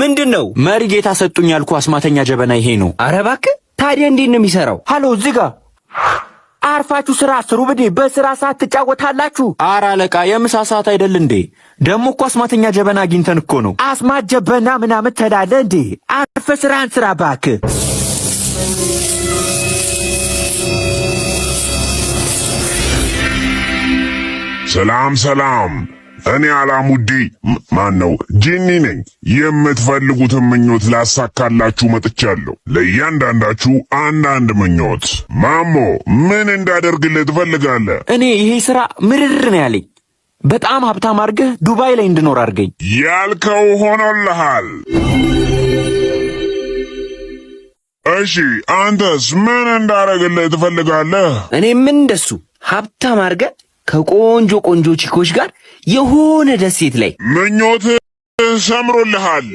ምንድነው? መሪ ጌታ ሰጡኝ ያልኩ አስማተኛ ጀበና ይሄ ነው። ኧረ እባክህ ታዲያ እንዴት ነው የሚሰራው? ሃሎ እዚህ ጋር አርፋችሁ ስራ ስሩ። በስራ ሰዓት ትጫወታላችሁ። ኧረ አለቃ የምሳ ሰዓት አይደል እንዴ? ደግሞ እኮ አስማተኛ ጀበና አግኝተን እኮ ነው። አስማት ጀበና ምናምን ትላለህ እንዴ? አርፈ ስራህን ስራ እባክህ። ሰላም እኔ አላሙዲ ማነው ጂኒ ነኝ። የምትፈልጉትን ምኞት ላሳካላችሁ መጥቻለሁ። ለእያንዳንዳችሁ አንዳንድ ምኞት። ማሞ ምን እንዳደርግልህ ትፈልጋለህ? እኔ ይሄ ስራ ምርር ነው ያለኝ። በጣም ሀብታም አድርገህ ዱባይ ላይ እንድኖር አድርገኝ። ያልከው ሆኖልሃል። እሺ አንተስ ምን እንዳደርግልህ ትፈልጋለህ? እኔም እንደሱ ሀብታም አድርገህ ከቆንጆ ቺኮች ጋር የሆነ ደሴት ላይ። ምኞት ሰምሮልሃል።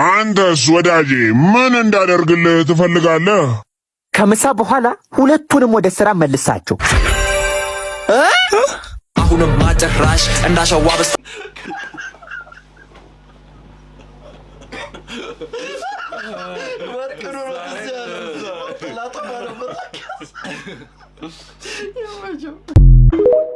አንተስ ወዳጄ ምን እንዳደርግልህ ትፈልጋለህ? ከምሳ በኋላ ሁለቱንም ወደ ስራ መልሳቸው። አሁንም ማጨራሽ እንዳሻዋ በስ Ya,